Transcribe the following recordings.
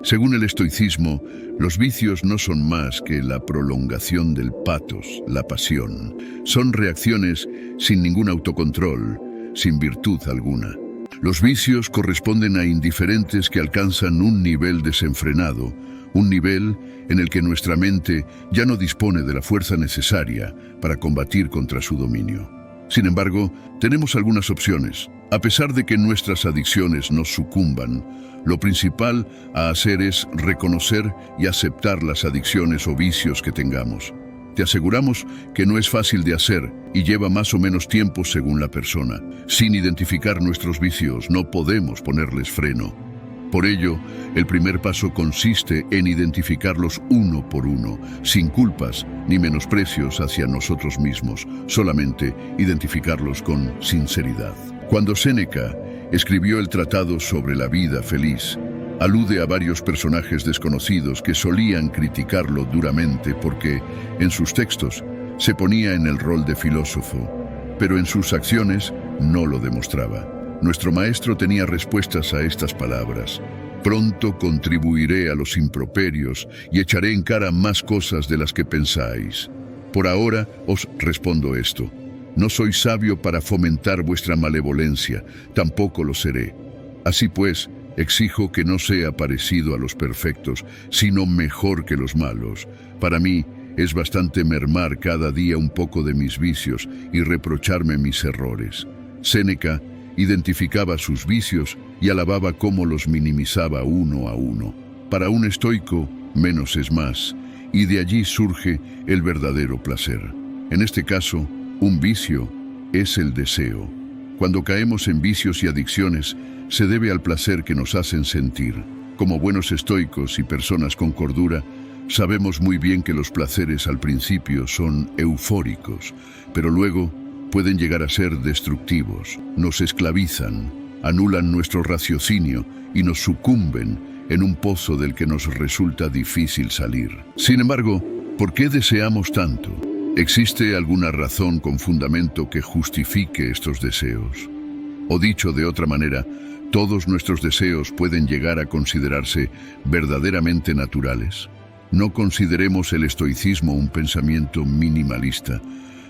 Según el estoicismo, los vicios no son más que la prolongación del patos, la pasión. Son reacciones sin ningún autocontrol, sin virtud alguna. Los vicios corresponden a indiferentes que alcanzan un nivel desenfrenado, un nivel en el que nuestra mente ya no dispone de la fuerza necesaria para combatir contra su dominio. Sin embargo, tenemos algunas opciones. A pesar de que nuestras adicciones nos sucumban, lo principal a hacer es reconocer y aceptar las adicciones o vicios que tengamos. Te aseguramos que no es fácil de hacer y lleva más o menos tiempo según la persona. Sin identificar nuestros vicios, no podemos ponerles freno. Por ello, el primer paso consiste en identificarlos uno por uno, sin culpas ni menosprecios hacia nosotros mismos, solamente identificarlos con sinceridad. Cuando Séneca escribió el tratado sobre la vida feliz, alude a varios personajes desconocidos que solían criticarlo duramente porque, en sus textos, se ponía en el rol de filósofo, pero en sus acciones no lo demostraba. Nuestro maestro tenía respuestas a estas palabras. Pronto contribuiré a los improperios y echaré en cara más cosas de las que pensáis. Por ahora os respondo esto. No soy sabio para fomentar vuestra malevolencia, tampoco lo seré. Así pues, exijo que no sea parecido a los perfectos, sino mejor que los malos. Para mí, es bastante mermar cada día un poco de mis vicios y reprocharme mis errores. Séneca identificaba sus vicios y alababa cómo los minimizaba uno a uno. Para un estoico, menos es más, y de allí surge el verdadero placer. En este caso, un vicio es el deseo. Cuando caemos en vicios y adicciones, se debe al placer que nos hacen sentir. Como buenos estoicos y personas con cordura, sabemos muy bien que los placeres al principio son eufóricos, pero luego pueden llegar a ser destructivos, nos esclavizan, anulan nuestro raciocinio y nos sucumben en un pozo del que nos resulta difícil salir. Sin embargo, ¿por qué deseamos tanto? ¿Existe alguna razón con fundamento que justifique estos deseos? O dicho de otra manera, ¿todos nuestros deseos pueden llegar a considerarse verdaderamente naturales? No consideremos el estoicismo un pensamiento minimalista.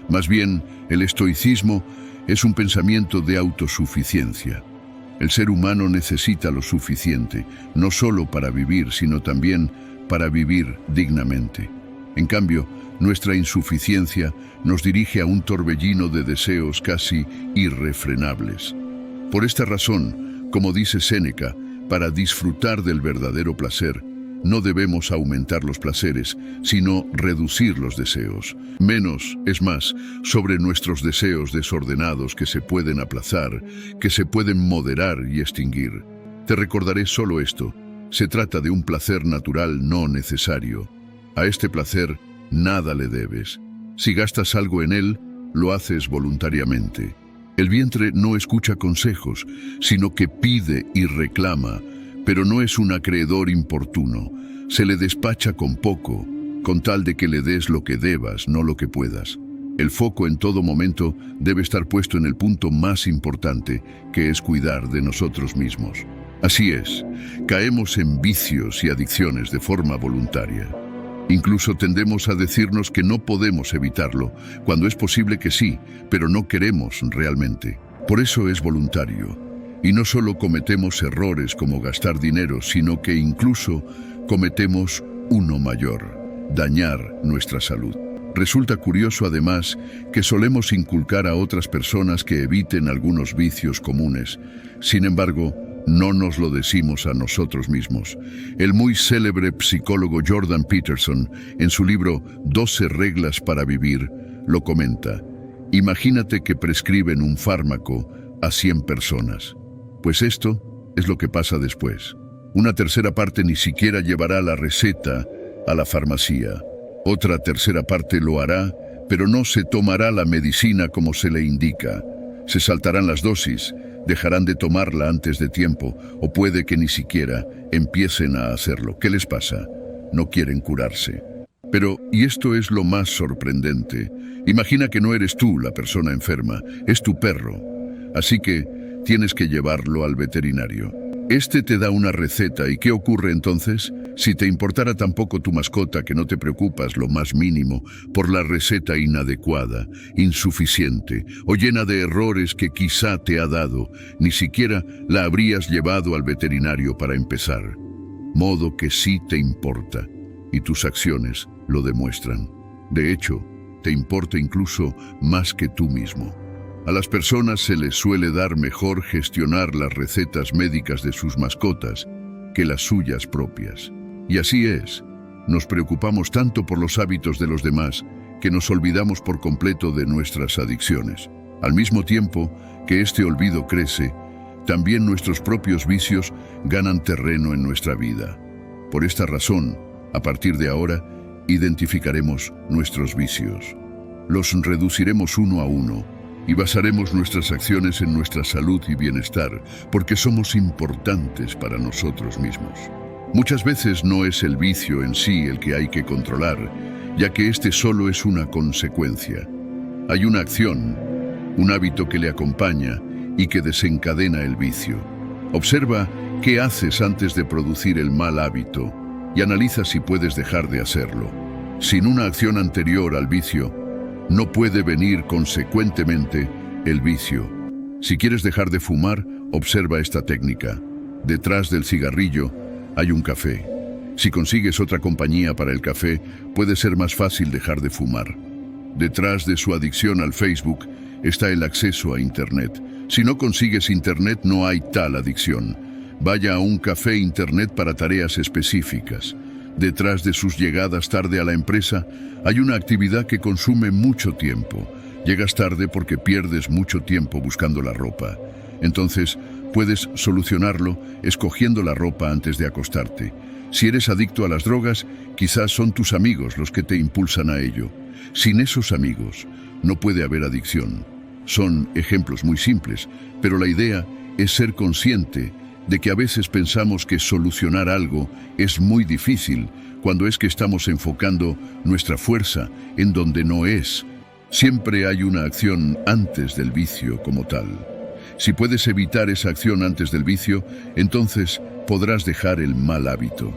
Más bien, el estoicismo es un pensamiento de autosuficiencia. El ser humano necesita lo suficiente, no solo para vivir, sino también para vivir dignamente. En cambio, nuestra insuficiencia nos dirige a un torbellino de deseos casi irrefrenables. Por esta razón, como dice Séneca, para disfrutar del verdadero placer, no debemos aumentar los placeres, sino reducir los deseos. Menos es más sobre nuestros deseos desordenados que se pueden aplazar, que se pueden moderar y extinguir. Te recordaré solo esto. Se trata de un placer natural no necesario. A este placer nada le debes. Si gastas algo en él, lo haces voluntariamente. El vientre no escucha consejos, sino que pide y reclama, pero no es un acreedor importuno. Se le despacha con poco, con tal de que le des lo que debas, no lo que puedas. El foco en todo momento debe estar puesto en el punto más importante, que es cuidar de nosotros mismos. Así es, caemos en vicios y adicciones de forma voluntaria. Incluso tendemos a decirnos que no podemos evitarlo, cuando es posible que sí, pero no queremos realmente. Por eso es voluntario. Y no solo cometemos errores como gastar dinero, sino que incluso cometemos uno mayor: dañar nuestra salud. Resulta curioso además que solemos inculcar a otras personas que eviten algunos vicios comunes. Sin embargo, no nos lo decimos a nosotros mismos. El muy célebre psicólogo Jordan Peterson, en su libro 12 reglas para vivir, lo comenta. Imagínate que prescriben un fármaco a 100 personas. Pues esto es lo que pasa después. Una tercera parte ni siquiera llevará la receta a la farmacia. Otra tercera parte lo hará, pero no se tomará la medicina como se le indica. Se saltarán las dosis, dejarán de tomarla antes de tiempo, o puede que ni siquiera empiecen a hacerlo. ¿Qué les pasa? No quieren curarse. Pero, y esto es lo más sorprendente, imagina que no eres tú la persona enferma, es tu perro. Así que tienes que llevarlo al veterinario. Este te da una receta, ¿y qué ocurre entonces? Si te importara tan poco tu mascota que no te preocupas lo más mínimo por la receta inadecuada, insuficiente o llena de errores que quizá te ha dado, ni siquiera la habrías llevado al veterinario para empezar. Modo que sí te importa, y tus acciones lo demuestran. De hecho, te importa incluso más que tú mismo. A las personas se les suele dar mejor gestionar las recetas médicas de sus mascotas que las suyas propias. Y así es, nos preocupamos tanto por los hábitos de los demás que nos olvidamos por completo de nuestras adicciones. Al mismo tiempo que este olvido crece, también nuestros propios vicios ganan terreno en nuestra vida. Por esta razón, a partir de ahora, identificaremos nuestros vicios. Los reduciremos uno a uno y basaremos nuestras acciones en nuestra salud y bienestar, porque somos importantes para nosotros mismos. Muchas veces no es el vicio en sí el que hay que controlar, ya que este solo es una consecuencia. Hay una acción, un hábito que le acompaña y que desencadena el vicio. Observa qué haces antes de producir el mal hábito y analiza si puedes dejar de hacerlo. Sin una acción anterior al vicio, no puede venir consecuentemente el vicio. Si quieres dejar de fumar, observa esta técnica. Detrás del cigarrillo hay un café. Si consigues otra compañía para el café, puede ser más fácil dejar de fumar. Detrás de su adicción al Facebook está el acceso a Internet. Si no consigues Internet, no hay tal adicción. Vaya a un café Internet para tareas específicas. Detrás de sus llegadas tarde a la empresa, hay una actividad que consume mucho tiempo. Llegas tarde porque pierdes mucho tiempo buscando la ropa. Entonces, puedes solucionarlo escogiendo la ropa antes de acostarte. Si eres adicto a las drogas, quizás son tus amigos los que te impulsan a ello. Sin esos amigos, no puede haber adicción. Son ejemplos muy simples, pero la idea es ser consciente de que a veces pensamos que solucionar algo es muy difícil cuando es que estamos enfocando nuestra fuerza en donde no es. Siempre hay una acción antes del vicio como tal. Si puedes evitar esa acción antes del vicio, entonces podrás dejar el mal hábito.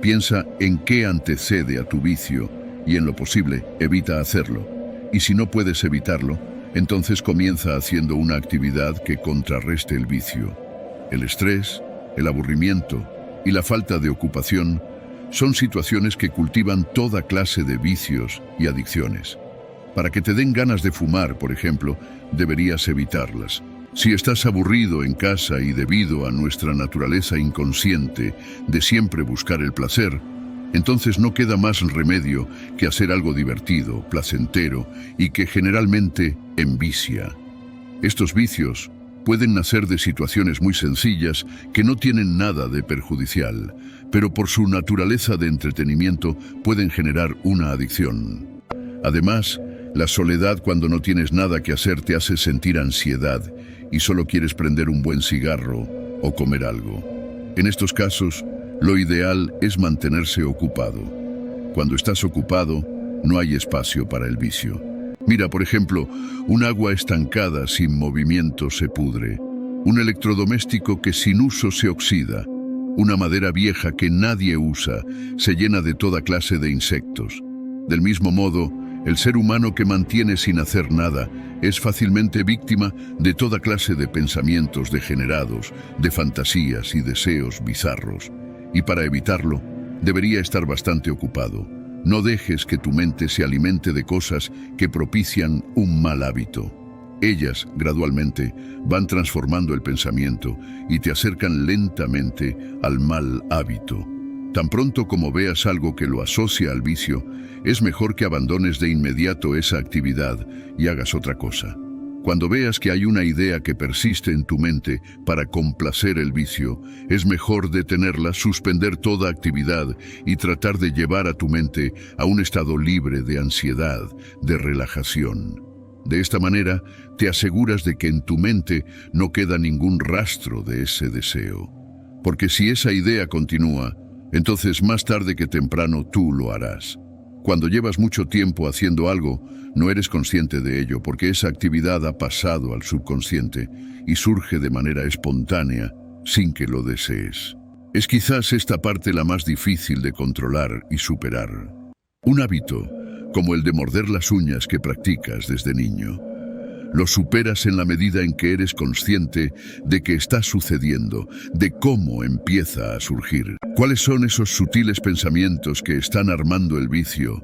Piensa en qué antecede a tu vicio y en lo posible evita hacerlo. Y si no puedes evitarlo, entonces comienza haciendo una actividad que contrarreste el vicio. El estrés, el aburrimiento y la falta de ocupación son situaciones que cultivan toda clase de vicios y adicciones. Para que te den ganas de fumar, por ejemplo, deberías evitarlas. Si estás aburrido en casa y debido a nuestra naturaleza inconsciente de siempre buscar el placer, entonces no queda más remedio que hacer algo divertido, placentero y que generalmente envicia. Estos vicios pueden nacer de situaciones muy sencillas que no tienen nada de perjudicial, pero por su naturaleza de entretenimiento pueden generar una adicción. Además, la soledad cuando no tienes nada que hacer te hace sentir ansiedad y solo quieres prender un buen cigarro o comer algo. En estos casos, lo ideal es mantenerse ocupado. Cuando estás ocupado, no hay espacio para el vicio. Mira, por ejemplo, un agua estancada sin movimiento se pudre, un electrodoméstico que sin uso se oxida, una madera vieja que nadie usa se llena de toda clase de insectos. Del mismo modo, el ser humano que mantiene sin hacer nada es fácilmente víctima de toda clase de pensamientos degenerados, de fantasías y deseos bizarros. Y para evitarlo, debería estar bastante ocupado. No dejes que tu mente se alimente de cosas que propician un mal hábito. Ellas, gradualmente, van transformando el pensamiento y te acercan lentamente al mal hábito. Tan pronto como veas algo que lo asocia al vicio, es mejor que abandones de inmediato esa actividad y hagas otra cosa. Cuando veas que hay una idea que persiste en tu mente para complacer el vicio, es mejor detenerla, suspender toda actividad y tratar de llevar a tu mente a un estado libre de ansiedad, de relajación. De esta manera, te aseguras de que en tu mente no queda ningún rastro de ese deseo. Porque si esa idea continúa, entonces más tarde que temprano tú lo harás. Cuando llevas mucho tiempo haciendo algo, no eres consciente de ello, porque esa actividad ha pasado al subconsciente y surge de manera espontánea, sin que lo desees. Es quizás esta parte la más difícil de controlar y superar. Un hábito, como el de morder las uñas que practicas desde niño, lo superas en la medida en que eres consciente de que está sucediendo, de cómo empieza a surgir. ¿Cuáles son esos sutiles pensamientos que están armando el vicio?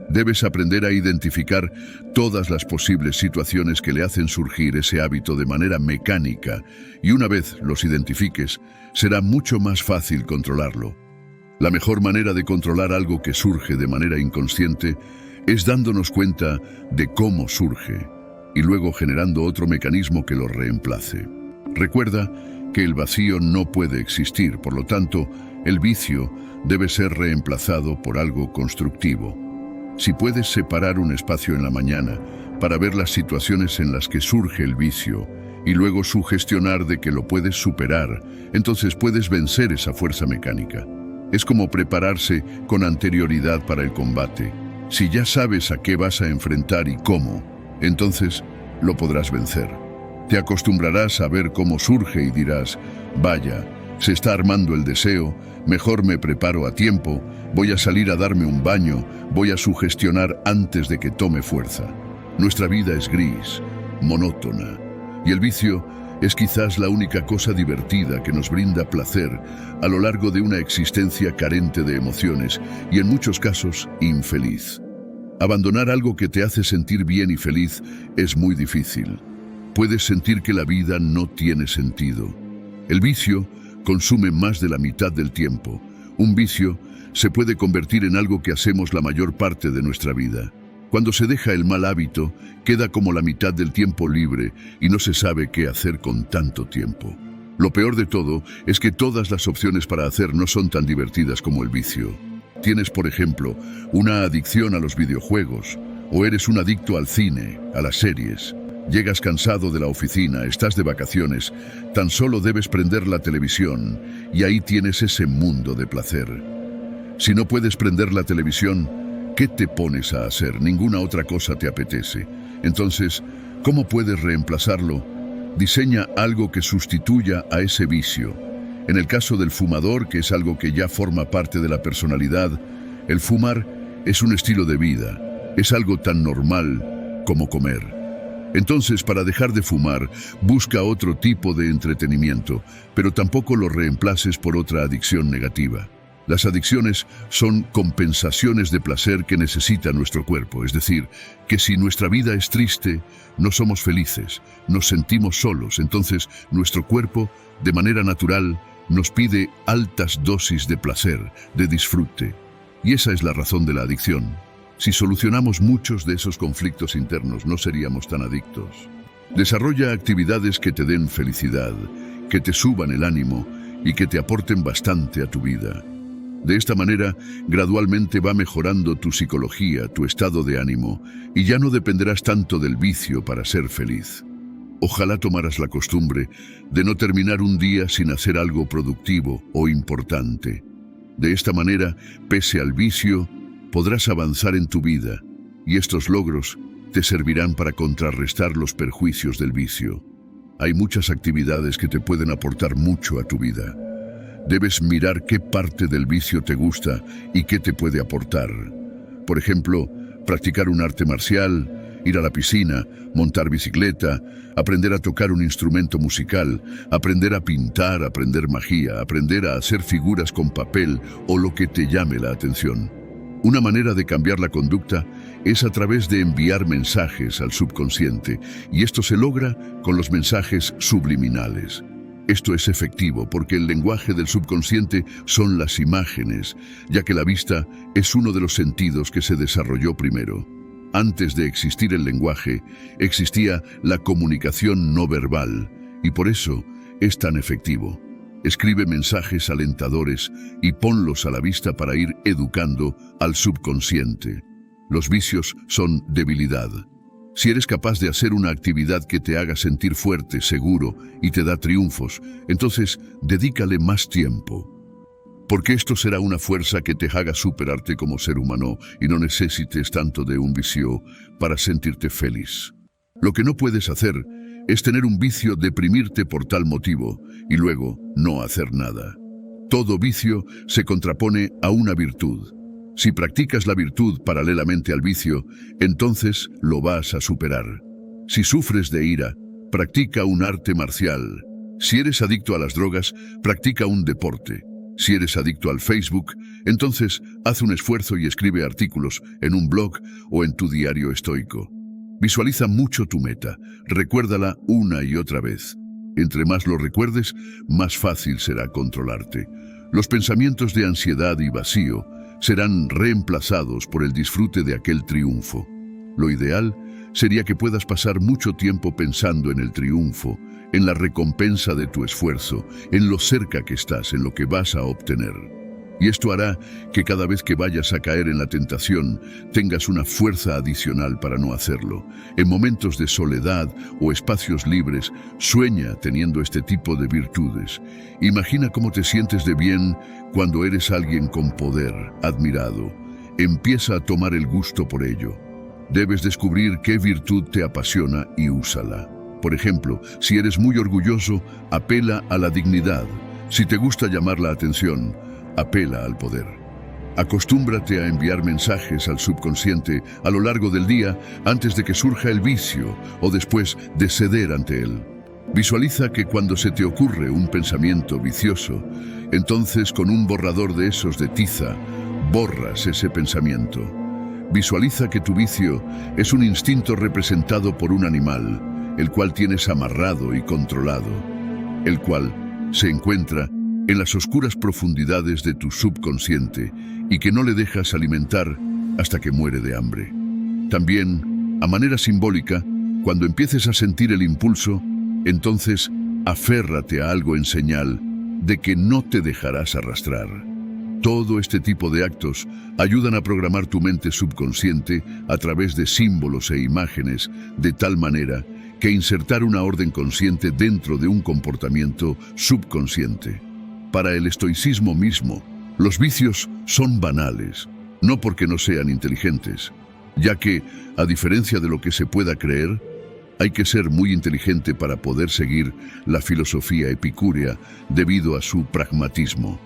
Debes aprender a identificar todas las posibles situaciones que le hacen surgir ese hábito de manera mecánica, y una vez los identifiques, será mucho más fácil controlarlo. La mejor manera de controlar algo que surge de manera inconsciente es dándonos cuenta de cómo surge y luego generando otro mecanismo que lo reemplace. Recuerda que el vacío no puede existir, por lo tanto, el vicio debe ser reemplazado por algo constructivo. Si puedes separar un espacio en la mañana para ver las situaciones en las que surge el vicio y luego sugestionar de que lo puedes superar, entonces puedes vencer esa fuerza mecánica. Es como prepararse con anterioridad para el combate. Si ya sabes a qué vas a enfrentar y cómo, entonces lo podrás vencer. Te acostumbrarás a ver cómo surge y dirás, vaya, se está armando el deseo, mejor me preparo a tiempo, voy a salir a darme un baño, voy a sugestionar antes de que tome fuerza. Nuestra vida es gris, monótona, y el vicio es quizás la única cosa divertida que nos brinda placer a lo largo de una existencia carente de emociones y en muchos casos infeliz. Abandonar algo que te hace sentir bien y feliz es muy difícil. Puedes sentir que la vida no tiene sentido. El vicio consume más de la mitad del tiempo. Un vicio se puede convertir en algo que hacemos la mayor parte de nuestra vida. Cuando se deja el mal hábito, queda como la mitad del tiempo libre y no se sabe qué hacer con tanto tiempo. Lo peor de todo es que todas las opciones para hacer no son tan divertidas como el vicio. Tienes, por ejemplo, una adicción a los videojuegos, o eres un adicto al cine, a las series. Llegas cansado de la oficina, estás de vacaciones, tan solo debes prender la televisión y ahí tienes ese mundo de placer. Si no puedes prender la televisión, ¿qué te pones a hacer? Ninguna otra cosa te apetece. Entonces, ¿cómo puedes reemplazarlo? Diseña algo que sustituya a ese vicio. En el caso del fumador, que es algo que ya forma parte de la personalidad, el fumar es un estilo de vida, es algo tan normal como comer. Entonces, para dejar de fumar, busca otro tipo de entretenimiento, pero tampoco lo reemplaces por otra adicción negativa. Las adicciones son compensaciones de placer que necesita nuestro cuerpo, es decir, que si nuestra vida es triste, no somos felices, nos sentimos solos, entonces nuestro cuerpo, de manera natural, nos pide altas dosis de placer, de disfrute. Y esa es la razón de la adicción. Si solucionamos muchos de esos conflictos internos, no seríamos tan adictos. Desarrolla actividades que te den felicidad, que te suban el ánimo y que te aporten bastante a tu vida. De esta manera, gradualmente va mejorando tu psicología, tu estado de ánimo, y ya no dependerás tanto del vicio para ser feliz. Ojalá tomaras la costumbre de no terminar un día sin hacer algo productivo o importante. De esta manera, pese al vicio, podrás avanzar en tu vida, y estos logros te servirán para contrarrestar los perjuicios del vicio. Hay muchas actividades que te pueden aportar mucho a tu vida. Debes mirar qué parte del vicio te gusta y qué te puede aportar. Por ejemplo, practicar un arte marcial, ir a la piscina, montar bicicleta, aprender a tocar un instrumento musical, aprender a pintar, aprender magia, aprender a hacer figuras con papel o lo que te llame la atención. Una manera de cambiar la conducta es a través de enviar mensajes al subconsciente, y esto se logra con los mensajes subliminales. Esto es efectivo porque el lenguaje del subconsciente son las imágenes, ya que la vista es uno de los sentidos que se desarrolló primero. Antes de existir el lenguaje, existía la comunicación no verbal, y por eso es tan efectivo. Escribe mensajes alentadores y ponlos a la vista para ir educando al subconsciente. Los vicios son debilidad. Si eres capaz de hacer una actividad que te haga sentir fuerte, seguro y te da triunfos, entonces dedícale más tiempo. Porque esto será una fuerza que te haga superarte como ser humano y no necesites tanto de un vicio para sentirte feliz. Lo que no puedes hacer es tener un vicio, deprimirte por tal motivo y luego no hacer nada. Todo vicio se contrapone a una virtud. Si practicas la virtud paralelamente al vicio, entonces lo vas a superar. Si sufres de ira, practica un arte marcial. Si eres adicto a las drogas, practica un deporte. Si eres adicto al Facebook, entonces haz un esfuerzo y escribe artículos en un blog o en tu diario estoico. Visualiza mucho tu meta, recuérdala una y otra vez. Entre más lo recuerdes, más fácil será controlarte. Los pensamientos de ansiedad y vacío serán reemplazados por el disfrute de aquel triunfo. Lo ideal sería que puedas pasar mucho tiempo pensando en el triunfo, en la recompensa de tu esfuerzo, en lo cerca que estás, en lo que vas a obtener. Y esto hará que cada vez que vayas a caer en la tentación, tengas una fuerza adicional para no hacerlo. En momentos de soledad o espacios libres, sueña teniendo este tipo de virtudes. Imagina cómo te sientes de bien cuando eres alguien con poder, admirado. Empieza a tomar el gusto por ello. Debes descubrir qué virtud te apasiona y úsala. Por ejemplo, si eres muy orgulloso, apela a la dignidad. Si te gusta llamar la atención, apela al poder. Acostúmbrate a enviar mensajes al subconsciente a lo largo del día antes de que surja el vicio o después de ceder ante él. Visualiza que cuando se te ocurre un pensamiento vicioso, entonces con un borrador de esos de tiza, borras ese pensamiento. Visualiza que tu vicio es un instinto representado por un animal, el cual tienes amarrado y controlado, el cual se encuentra en las oscuras profundidades de tu subconsciente y que no le dejas alimentar hasta que muere de hambre. También, a manera simbólica, cuando empieces a sentir el impulso, entonces aférrate a algo en señal de que no te dejarás arrastrar. Todo este tipo de actos ayudan a programar tu mente subconsciente a través de símbolos e imágenes, de tal manera que insertar una orden consciente dentro de un comportamiento subconsciente. Para el estoicismo mismo, los vicios son banales, no porque no sean inteligentes, ya que, a diferencia de lo que se pueda creer, hay que ser muy inteligente para poder seguir la filosofía epicúrea debido a su pragmatismo.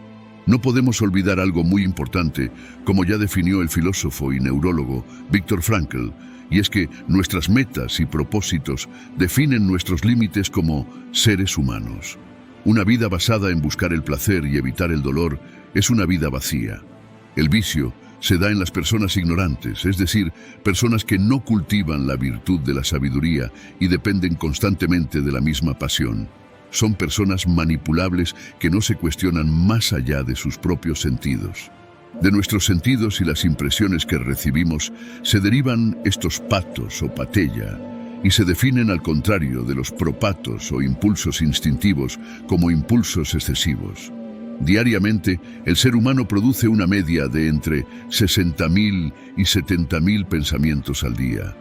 No podemos olvidar algo muy importante, como ya definió el filósofo y neurólogo Viktor Frankl, y es que nuestras metas y propósitos definen nuestros límites como seres humanos. Una vida basada en buscar el placer y evitar el dolor es una vida vacía. El vicio se da en las personas ignorantes, es decir, personas que no cultivan la virtud de la sabiduría y dependen constantemente de la misma pasión. Son personas manipulables que no se cuestionan más allá de sus propios sentidos. De nuestros sentidos y las impresiones que recibimos se derivan estos patos o patella, y se definen al contrario de los propatos o impulsos instintivos como impulsos excesivos. Diariamente, el ser humano produce una media de entre 60.000 y 70.000 pensamientos al día.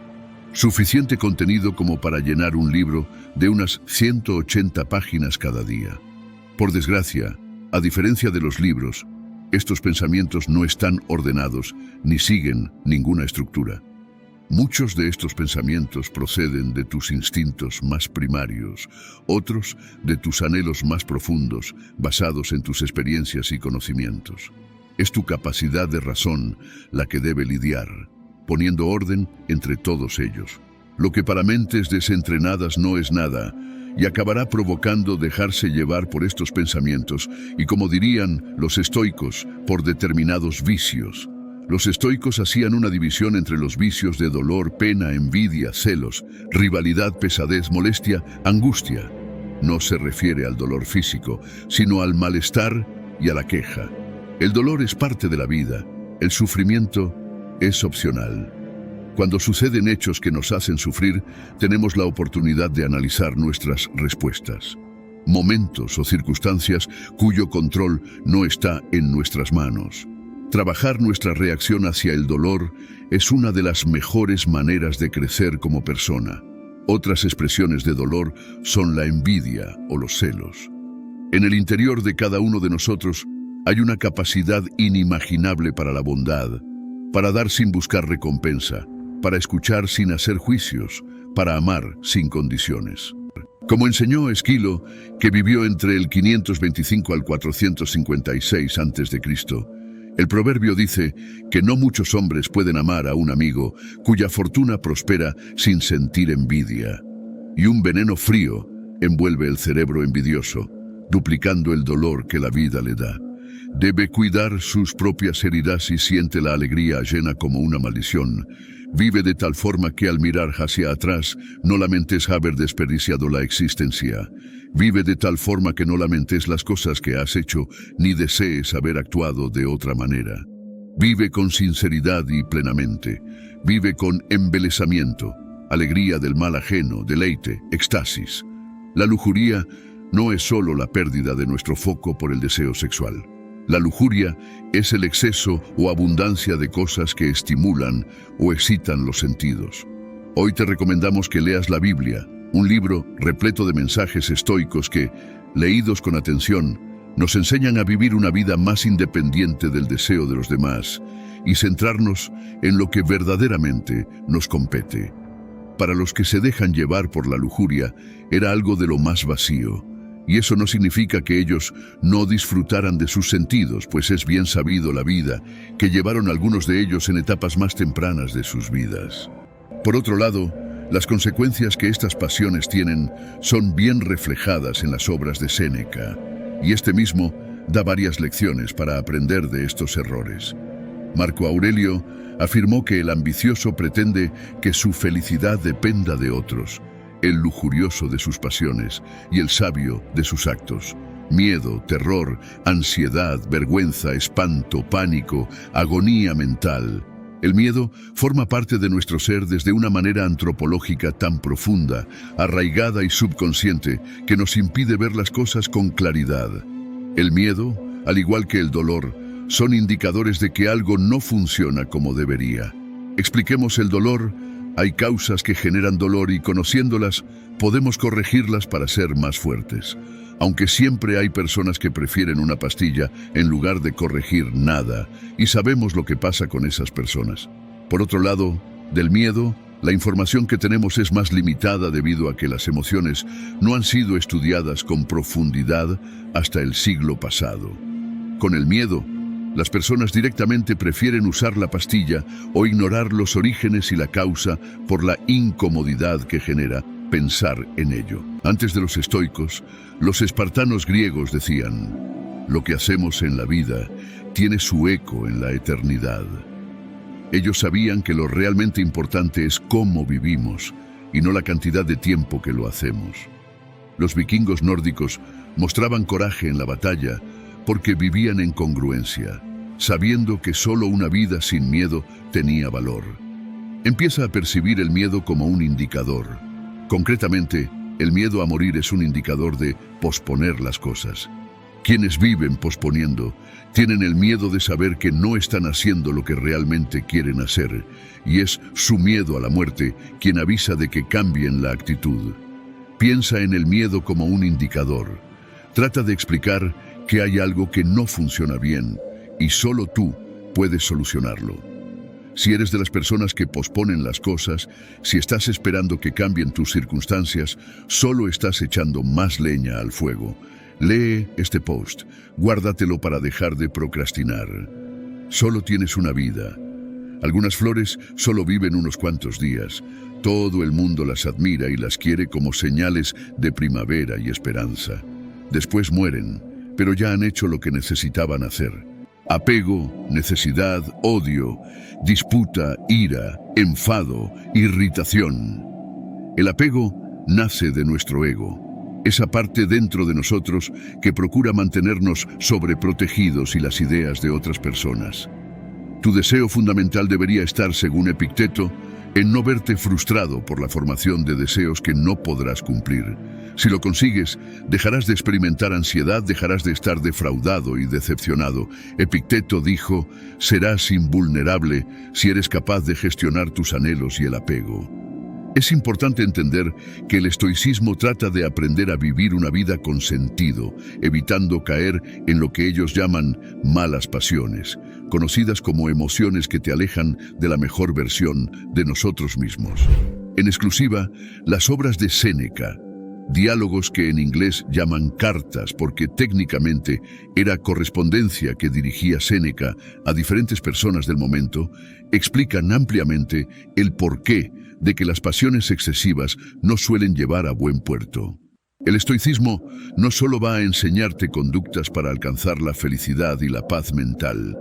Suficiente contenido como para llenar un libro de unas 180 páginas cada día. Por desgracia, a diferencia de los libros, estos pensamientos no están ordenados ni siguen ninguna estructura. Muchos de estos pensamientos proceden de tus instintos más primarios, otros de tus anhelos más profundos, basados en tus experiencias y conocimientos. Es tu capacidad de razón la que debe lidiar, poniendo orden entre todos ellos. Lo que para mentes desentrenadas no es nada, y acabará provocando dejarse llevar por estos pensamientos, y como dirían los estoicos, por determinados vicios. Los estoicos hacían una división entre los vicios de dolor, pena, envidia, celos, rivalidad, pesadez, molestia, angustia. No se refiere al dolor físico, sino al malestar y a la queja. El dolor es parte de la vida, el sufrimiento es opcional. Cuando suceden hechos que nos hacen sufrir, tenemos la oportunidad de analizar nuestras respuestas. Momentos o circunstancias cuyo control no está en nuestras manos. Trabajar nuestra reacción hacia el dolor es una de las mejores maneras de crecer como persona. Otras expresiones de dolor son la envidia o los celos. En el interior de cada uno de nosotros hay una capacidad inimaginable para la bondad, para dar sin buscar recompensa, para escuchar sin hacer juicios, para amar sin condiciones. Como enseñó Esquilo, que vivió entre el 525 al 456 a.C., el proverbio dice que no muchos hombres pueden amar a un amigo cuya fortuna prospera sin sentir envidia. Y un veneno frío envuelve el cerebro envidioso, duplicando el dolor que la vida le da. Debe cuidar sus propias heridas y siente la alegría ajena como una maldición. Vive de tal forma que al mirar hacia atrás no lamentes haber desperdiciado la existencia. Vive de tal forma que no lamentes las cosas que has hecho ni desees haber actuado de otra manera. Vive con sinceridad y plenamente. Vive con embelesamiento, alegría del mal ajeno, deleite, éxtasis. La lujuria no es solo la pérdida de nuestro foco por el deseo sexual. La lujuria es el exceso o abundancia de cosas que estimulan o excitan los sentidos. Hoy te recomendamos que leas la Biblia, un libro repleto de mensajes estoicos que, leídos con atención, nos enseñan a vivir una vida más independiente del deseo de los demás y centrarnos en lo que verdaderamente nos compete. Para los que se dejan llevar por la lujuria, era algo de lo más vacío. Y eso no significa que ellos no disfrutaran de sus sentidos, pues es bien sabido la vida que llevaron algunos de ellos en etapas más tempranas de sus vidas. Por otro lado, las consecuencias que estas pasiones tienen son bien reflejadas en las obras de Séneca, y este mismo da varias lecciones para aprender de estos errores. Marco Aurelio afirmó que el ambicioso pretende que su felicidad dependa de otros, el lujurioso de sus pasiones y el sabio de sus actos. Miedo, terror, ansiedad, vergüenza, espanto, pánico, agonía mental. El miedo forma parte de nuestro ser desde una manera antropológica tan profunda, arraigada y subconsciente, que nos impide ver las cosas con claridad. El miedo, al igual que el dolor, son indicadores de que algo no funciona como debería. Expliquemos el dolor. Hay causas que generan dolor y conociéndolas, podemos corregirlas para ser más fuertes. Aunque siempre hay personas que prefieren una pastilla en lugar de corregir nada, y sabemos lo que pasa con esas personas. Por otro lado, del miedo, la información que tenemos es más limitada debido a que las emociones no han sido estudiadas con profundidad hasta el siglo pasado. Con el miedo, las personas directamente prefieren usar la pastilla o ignorar los orígenes y la causa por la incomodidad que genera pensar en ello. Antes de los estoicos, los espartanos griegos decían: lo que hacemos en la vida tiene su eco en la eternidad. Ellos sabían que lo realmente importante es cómo vivimos y no la cantidad de tiempo que lo hacemos. Los vikingos nórdicos mostraban coraje en la batalla porque vivían en congruencia, sabiendo que solo una vida sin miedo tenía valor. Empieza a percibir el miedo como un indicador. Concretamente, el miedo a morir es un indicador de posponer las cosas. Quienes viven posponiendo tienen el miedo de saber que no están haciendo lo que realmente quieren hacer, y es su miedo a la muerte quien avisa de que cambien la actitud. Piensa en el miedo como un indicador. Trata de explicar que hay algo que no funciona bien y solo tú puedes solucionarlo. Si eres de las personas que posponen las cosas, si estás esperando que cambien tus circunstancias, solo estás echando más leña al fuego. Lee este post, guárdatelo para dejar de procrastinar. Solo tienes una vida. Algunas flores solo viven unos cuantos días. Todo el mundo las admira y las quiere como señales de primavera y esperanza. Después mueren, pero ya han hecho lo que necesitaban hacer. Apego, necesidad, odio, disputa, ira, enfado, irritación. El apego nace de nuestro ego, esa parte dentro de nosotros que procura mantenernos sobreprotegidos y las ideas de otras personas. Tu deseo fundamental debería estar, según Epicteto, en no verte frustrado por la formación de deseos que no podrás cumplir. Si lo consigues, dejarás de experimentar ansiedad, dejarás de estar defraudado y decepcionado. Epicteto dijo: serás invulnerable si eres capaz de gestionar tus anhelos y el apego. Es importante entender que el estoicismo trata de aprender a vivir una vida con sentido, evitando caer en lo que ellos llaman malas pasiones, conocidas como emociones que te alejan de la mejor versión de nosotros mismos. En exclusiva, las obras de Séneca, diálogos que en inglés llaman cartas porque técnicamente era correspondencia que dirigía Séneca a diferentes personas del momento, explican ampliamente el porqué de que las pasiones excesivas no suelen llevar a buen puerto. El estoicismo no solo va a enseñarte conductas para alcanzar la felicidad y la paz mental.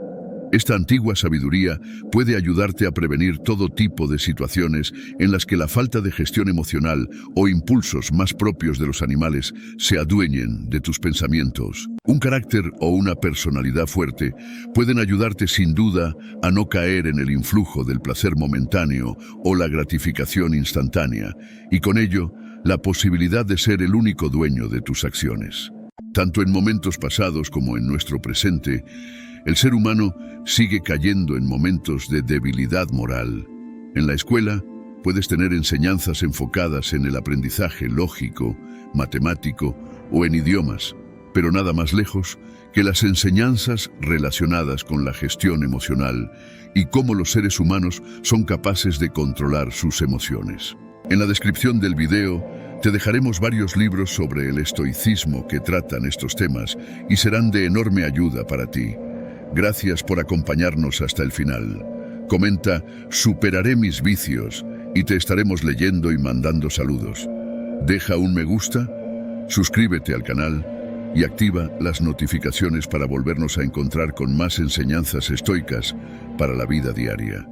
Esta antigua sabiduría puede ayudarte a prevenir todo tipo de situaciones en las que la falta de gestión emocional o impulsos más propios de los animales se adueñen de tus pensamientos. Un carácter o una personalidad fuerte pueden ayudarte sin duda a no caer en el influjo del placer momentáneo o la gratificación instantánea, y con ello, la posibilidad de ser el único dueño de tus acciones. Tanto en momentos pasados como en nuestro presente, el ser humano sigue cayendo en momentos de debilidad moral. En la escuela puedes tener enseñanzas enfocadas en el aprendizaje lógico, matemático o en idiomas, pero nada más lejos que las enseñanzas relacionadas con la gestión emocional y cómo los seres humanos son capaces de controlar sus emociones. En la descripción del video te dejaremos varios libros sobre el estoicismo que tratan estos temas y serán de enorme ayuda para ti. Gracias por acompañarnos hasta el final. Comenta "Superaré mis vicios" y te estaremos leyendo y mandando saludos. Deja un me gusta, suscríbete al canal y activa las notificaciones para volvernos a encontrar con más enseñanzas estoicas para la vida diaria.